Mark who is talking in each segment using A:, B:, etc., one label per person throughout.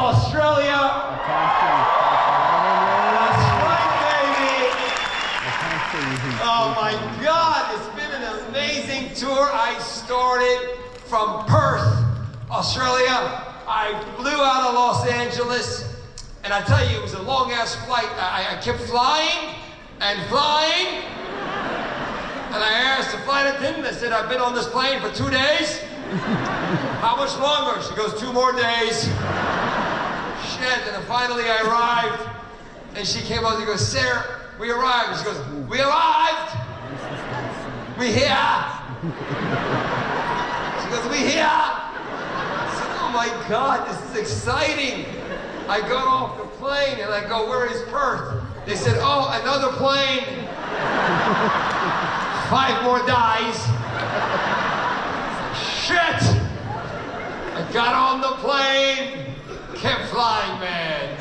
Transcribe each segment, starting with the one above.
A: Australia. That's right, baby. Oh my God, it's been an amazing tour. I started from Perth, Australia. I flew out of Los Angeles, and I tell you, it was a long-ass flight. I kept flying and flying, and I asked the flight attendant, I said, I've been on this plane for 2 days. How much longer? She goes, 2 more days. Shit, and then finally I arrived, and she came out and she goes, Sarah, we arrived. She goes, we arrived. We here. She goes, we here. I said, oh my God, this is exciting. I got off the plane and I go, where is Perth? They said, oh, another plane. 5 more dies. Shit! I got on the plane, kept flying, man.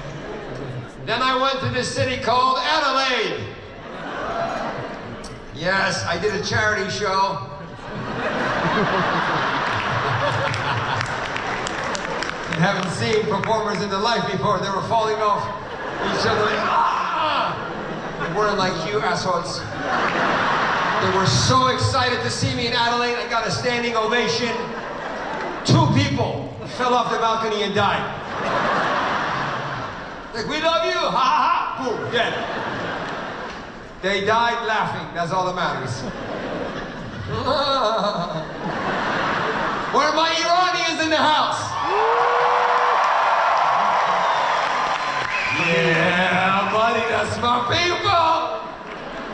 A: Then I went to this city called Adelaide. Yes, I did a charity show. I haven't seen performers in their life before. They were falling off each other. They weren't like you assholes. They were so excited to see me in Adelaide. I got a standing ovation. 2 people fell off the balcony and died. Like, we love you, ha ha ha, boom, dead. They died laughing, that's all that matters. Where are my Iranians in the house? Yeah, buddy, that's my people.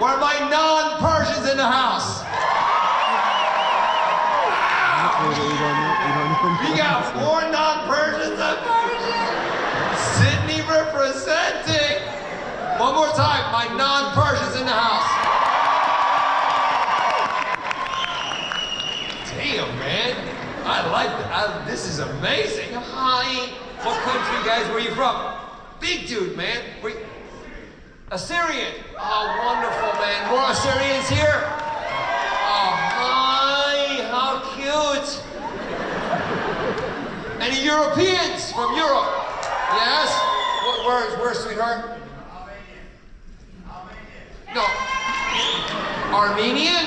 A: Where are my non-Persians in the house? We got 4 non-Persians and Persians. Sydney representing. One more time, my non-Persians in the house. Damn, man. I like that. This is amazing. Hi. What country, guys? Where are you from? Big dude, man. Assyrian. Oh, wonderful, man. More Assyrians here? Oh, hi. How cute. Any Europeans from Europe? Yes? Where, sweetheart? No. Armenian?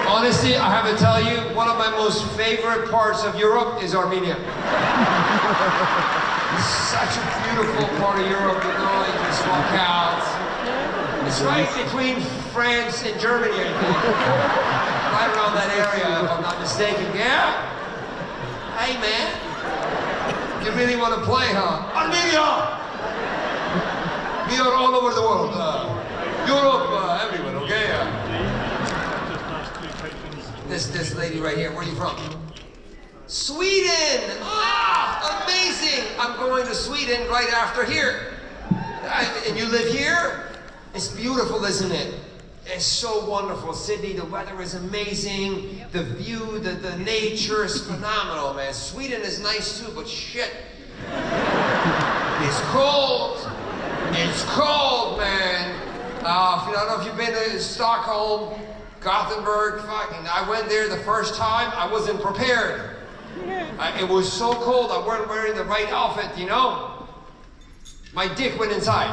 A: Honestly, I have to tell you, one of my most favorite parts of Europe is Armenia. It's such a beautiful part of Europe, you know, you just walk out. It's right between France and Germany, I think. Right around that area, if I'm not mistaken. Yeah? Hey, man. You really want to play, huh? Armenia! We are all over the world. Europe, everywhere, okay? This lady right here, where are you from? Sweden! Ah, amazing! I'm going to Sweden right after here. And you live here? It's beautiful, isn't it? It's so wonderful. Sydney, the weather is amazing. The view, the nature is phenomenal, man. Sweden is nice too, but shit. It's cold. It's cold, man. I don't know if you've been to Stockholm, Gothenburg. Fucking, I went there the first time. I wasn't prepared. It was so cold. I wasn't wearing the right outfit, you know? My dick went inside.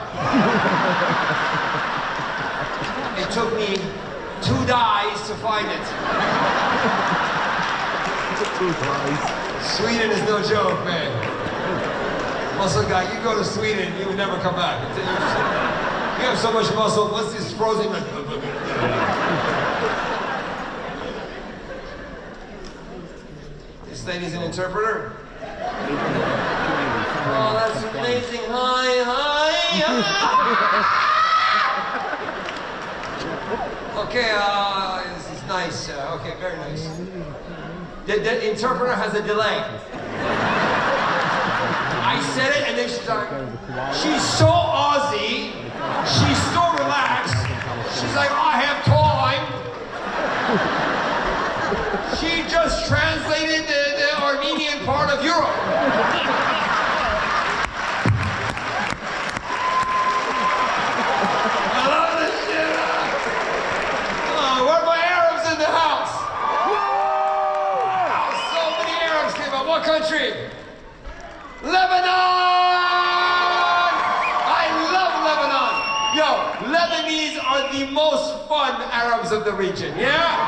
A: It took me 2 dies to find it.
B: 2 dies.
A: Sweden is no joke, man. Muscle guy, you go to Sweden, you would never come back. You have so much muscle, what's this frozen? This lady's an interpreter. Oh, that's amazing. Hi, hi. Okay, this is nice. Okay, very nice. The interpreter has a delay. I said it, and then she's like, she's so Aussie, she's so relaxed. She's like, I have time. She just translated the Armenian part of Europe. Lebanon! I love Lebanon. Yo, Lebanese are the most fun Arabs of the region, yeah?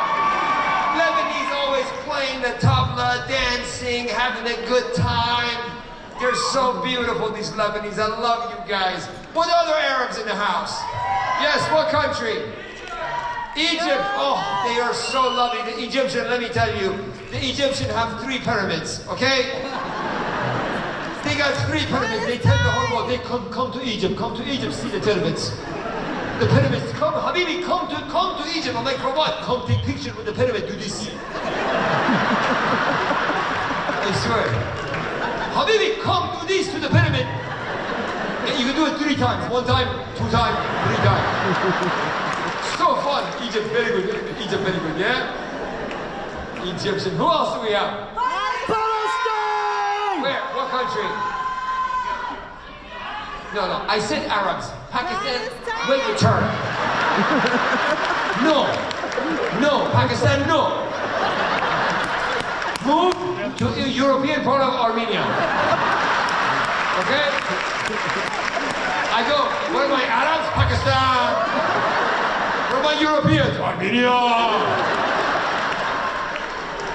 A: Lebanese always playing the tabla, dancing, having a good time. They're so beautiful, these Lebanese. I love you guys. What other Arabs in the house? Yes, what country? Egypt. Oh, they are so lovely. The Egyptian, let me tell you, the Egyptian have 3 pyramids, okay? They got 3 pyramids. They tell the whole world, they come to Egypt, see the pyramids. The pyramids, come, Habibi, come to Egypt. I'm like, for what? Come take picture with the pyramid, do this. I swear. Habibi, come do this to the pyramid. And you can do it 3 times. 1 time, 2 times, 3 times. So fun. Egypt, very good. Egypt, very good, yeah? Egyptian. Who else do we have?
B: Palestine!
A: Where? What country? No. I said Arabs. Pakistan, wait your turn. No. Pakistan, no. Move to the European part of Armenia. Okay? I go, what am I, Arabs? Pakistan. What am I, Europeans? Armenia.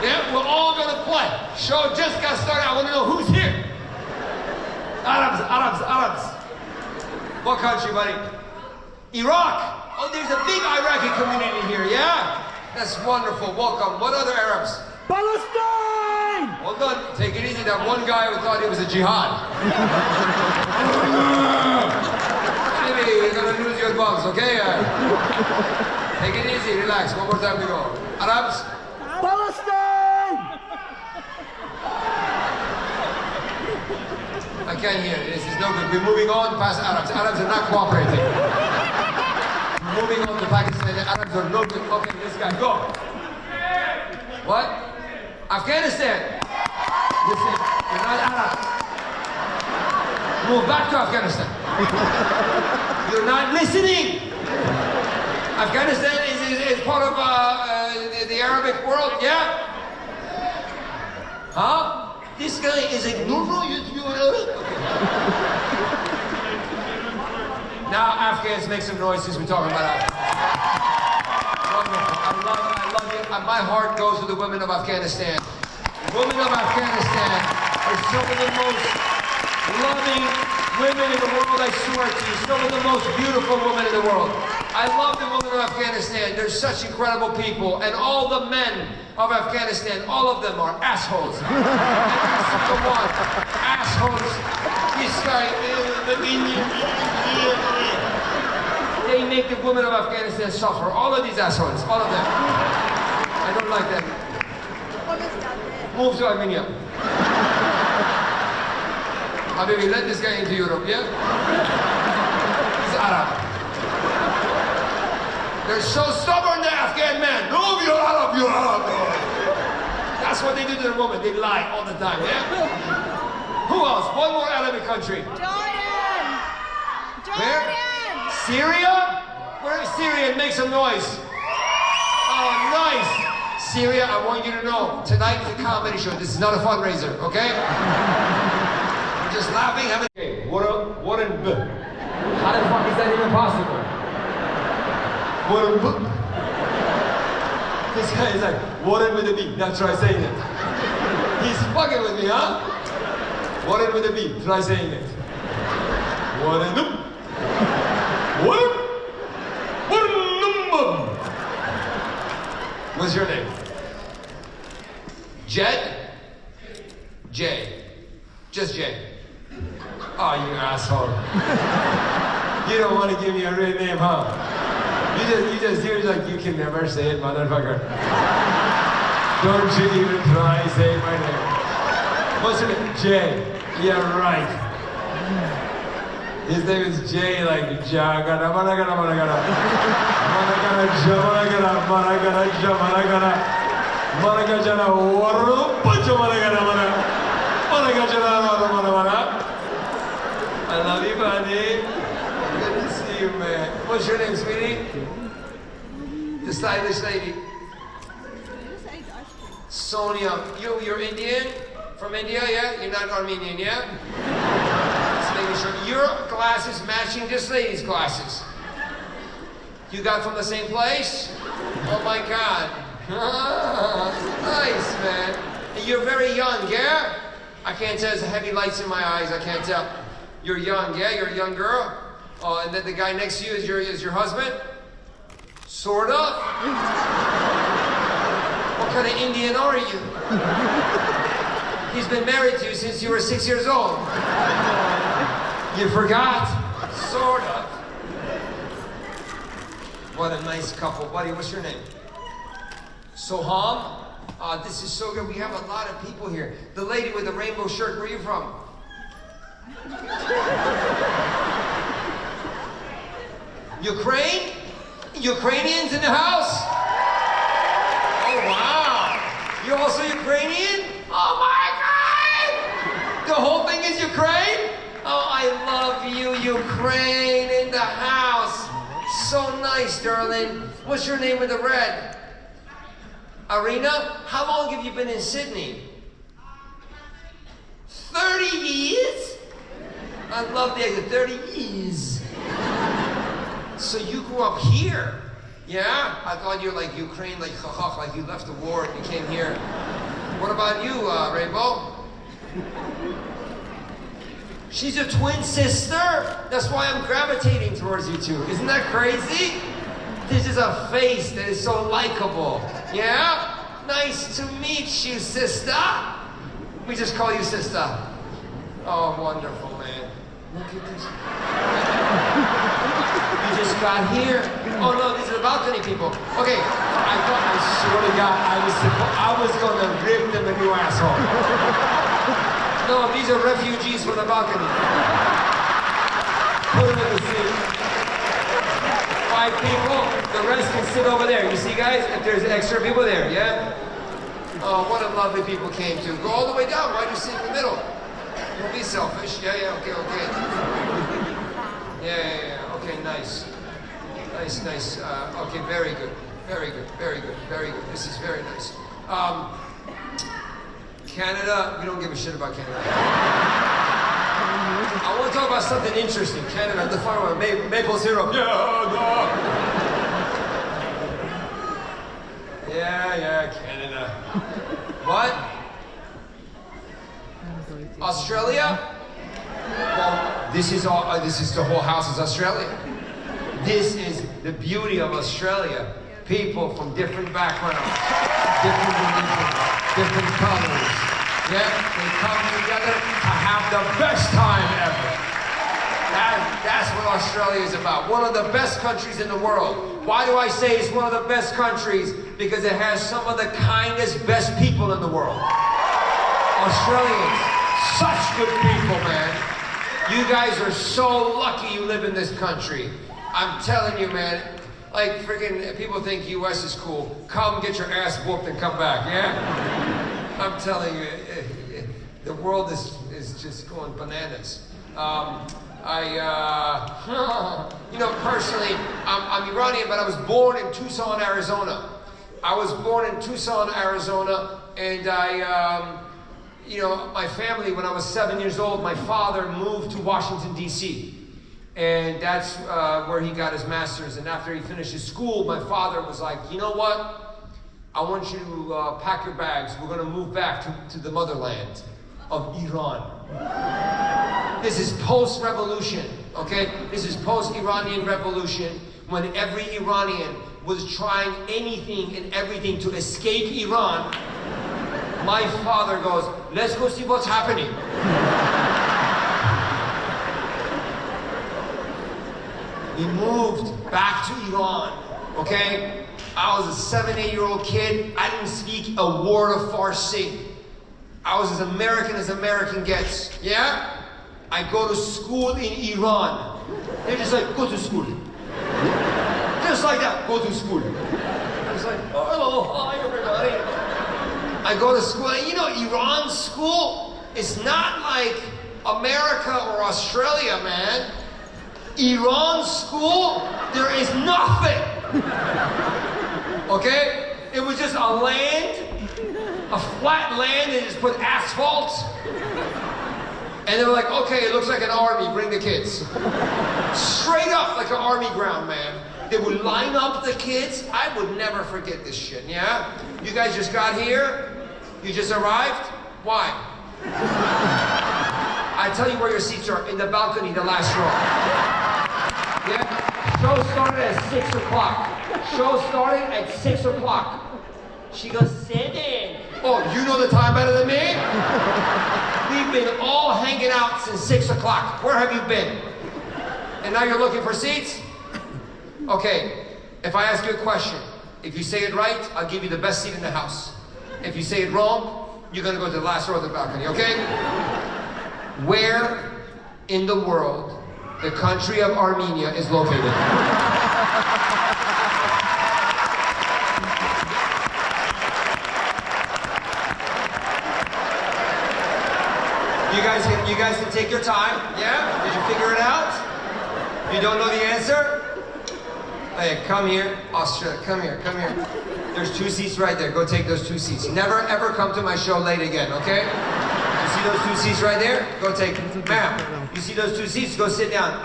A: Yeah, we're all gonna play. Show just got started. I wanna know who's here. Arabs. What country, buddy? Iraq. Oh, there's a big Iraqi community here, yeah? That's wonderful. Welcome. What other Arabs?
B: Palestine!
A: Hold on. Take it easy. That one guy who thought he was a jihad. Maybe you're gonna lose your bombs, okay? Take it easy. Relax. One more time to go. Arabs?
B: Palestine!
A: I can't hear. This is no good. We're moving on past Arabs. Arabs are not cooperating. Moving on to Pakistan. The Arabs are no good. Okay, this guy, go. What? Afghanistan. Listen, you're not Arab. Move back to Afghanistan. You're not listening. Afghanistan is part of the Arabic world, yeah? Huh? This guy is like, no, you okay. Now Afghans make some noise since we're talking about Afghans. Wonderful. I love it. My heart goes to the women of Afghanistan. Women of Afghanistan are some of the most loving women in the world, I swear to you. Some of the most beautiful women in the world. I love the women of Afghanistan. They're such incredible people. And all the men of Afghanistan, all of them are assholes. Every single one. Assholes. This guy, they make the women of Afghanistan suffer. All of these assholes. All of them. I don't like them. Move to Armenia. Habibi, let this guy into Europe, yeah? He's Arab. They're so stubborn, the Afghan men. No, you're Arab. That's what they do to the woman. They lie all the time, yeah? Who else? One more Arabic country.
C: Jordan!
A: Where? Syria? Where is Syria? Make some noise. Oh, nice. Syria, I want you to know, tonight is a comedy show. This is not a fundraiser, okay? We're just laughing, having... Okay, what in B? How the fuck is that even possible? What in B? This guy is like, what in with a B? Now try saying it. He's fucking with me, huh? What in with a B? Try saying it. What in B? What in? What's your name? Jed? Jay. Just Jay. Oh, you asshole. You don't want to give me a real name, huh? You're like, you can never say it, motherfucker. Don't you even try saying my name. What's your name? Jay. Yeah, right. His name is Jay, like Jagana, Managana, Managana. Managana, Jamanagana, Managana, Jamanagana. Managana, Warupacha Managana, Managana, Managana. I love you, buddy. Good to see you, man. What's your name, sweetie? The stylish lady. Sonia. You're Indian? From India, yeah? You're not Armenian, yeah? Just making sure. Your glasses matching this lady's glasses. You got from the same place? Oh my God. Nice, man. And you're very young, yeah? I can't tell. There's heavy lights in my eyes. I can't tell. You're young, yeah? You're a young girl? Oh, and then the guy next to you is your husband? Sort of. What kind of Indian are you? He's been married to you since you were 6 years old. You forgot? Sort of. What a nice couple. Buddy, what's your name? Soham? This is so good. We have a lot of people here. The lady with the rainbow shirt, where are you from? Ukraine? Ukrainians in the house? Oh, wow. You're also Ukrainian? Oh, my God! The whole thing is Ukraine? Oh, I love you, Ukraine in the house. So nice, darling. What's your name with the red? Arena? How long have you been in Sydney? 30 years? I love the idea. 30 years. So you grew up here? Yeah? I thought you were like Ukraine, like like you left the war and you came here. What about you, Rainbow? She's a twin sister? That's why I'm gravitating towards you two. Isn't that crazy? This is a face that is so likable. Yeah? Nice to meet you, sister. We just call you sister. Oh, wonderful, man. Look at this. You just got here. Oh no, these are the balcony people. Okay, I swear to God, I was gonna rip them a new asshole. No, these are refugees from the balcony. Put them in the seat. 5 people, the rest can sit over there. You see, guys, if there's extra people there, yeah? Oh, what a lovely people came to. Go all the way down. Why'd you sit in the middle? Don't be selfish. Yeah, okay. Yeah. Okay, nice. Nice. Okay, very good. This is very nice. Canada, we don't give a shit about Canada. I want to talk about something interesting. Canada, the farmer, maple syrup. Yeah, Canada. What? Australia? Well, this is the whole house is Australia. This is the beauty of Australia. People from different backgrounds, different religions, different colors. Yeah, they come together to have the best time ever. That's what Australia is about. One of the best countries in the world. Why do I say it's one of the best countries? Because it has some of the kindest, best people in the world. Australians, such good people, man. You guys are so lucky you live in this country. I'm telling you, man. Like freaking people think US is cool. Come get your ass whooped and come back, yeah? I'm telling you, the world is just going bananas. Personally, I'm Iranian, but I was born in Tucson, Arizona. And my family, when I was 7 years old, my father moved to Washington, D.C. And that's where he got his master's. And after he finished his school, my father was like, you know what? I want you to pack your bags. We're going to move back to the motherland of Iran. This is post-revolution, okay? This is post-Iranian revolution, when every Iranian was trying anything and everything to escape Iran. My father goes, let's go see what's happening. We moved back to Iran, okay? I was a 7, 8-year-old kid. I didn't speak a word of Farsi. I was as American gets, yeah? I go to school in Iran. They're just like, go to school. Just like that, go to school. I was like, oh, hello, hi everybody. I go to school, and Iran school is not like America or Australia, man. Iran school, there is nothing. Okay? It was just a land, a flat land and just put asphalt. And they were like, okay, it looks like an army, bring the kids. Straight up like an army ground, man. They would line up the kids. I would never forget this shit, yeah? You guys just got here? You just arrived? Why? I tell you where your seats are, in the balcony, the last row. Yeah? Show started at 6 o'clock. Show started at 6 o'clock. She goes, sit in. Oh, you know the time better than me? We've been all hanging out since 6 o'clock. Where have you been? And now you're looking for seats? Okay, if I ask you a question, if you say it right, I'll give you the best seat in the house. If you say it wrong, you're gonna go to the last row of the balcony, okay? Where in the world the country of Armenia is located? You guys can take your time, yeah? Did you figure it out? You don't know the answer? Hey, come here, Australia, come here. There's 2 seats right there. Go take those 2 seats. Never ever come to my show late again, okay? You see those 2 seats right there? Go take them. Ma'am, you see those 2 seats? Go sit down.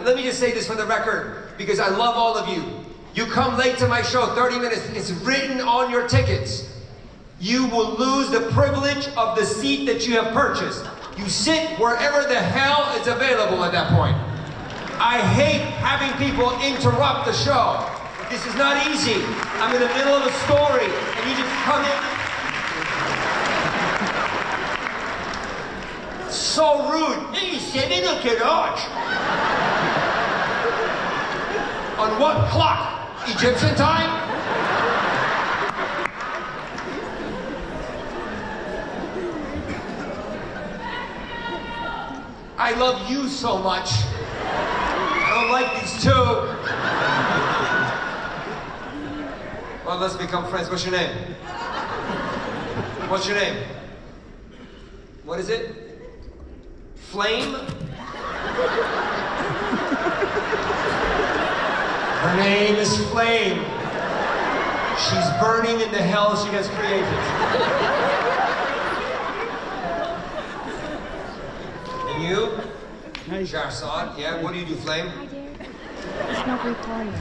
A: Let me just say this for the record, because I love all of you. You come late to my show, 30 minutes, it's written on your tickets. You will lose the privilege of the seat that you have purchased. You sit wherever the hell is available at that point. I hate having people interrupt the show. This is not easy. I'm in the middle of a story and you just come in. So rude. Hey, sit in the garage. On what clock? Egyptian time? I love you so much. I don't like these 2. Well, let's become friends. What's your name? What's your name? What is it? Flame? Her name is Flame. She's burning in the hell she has created. You? Jarsad, yeah, what do you do, Flame?
C: Hi, dear. It's not recording.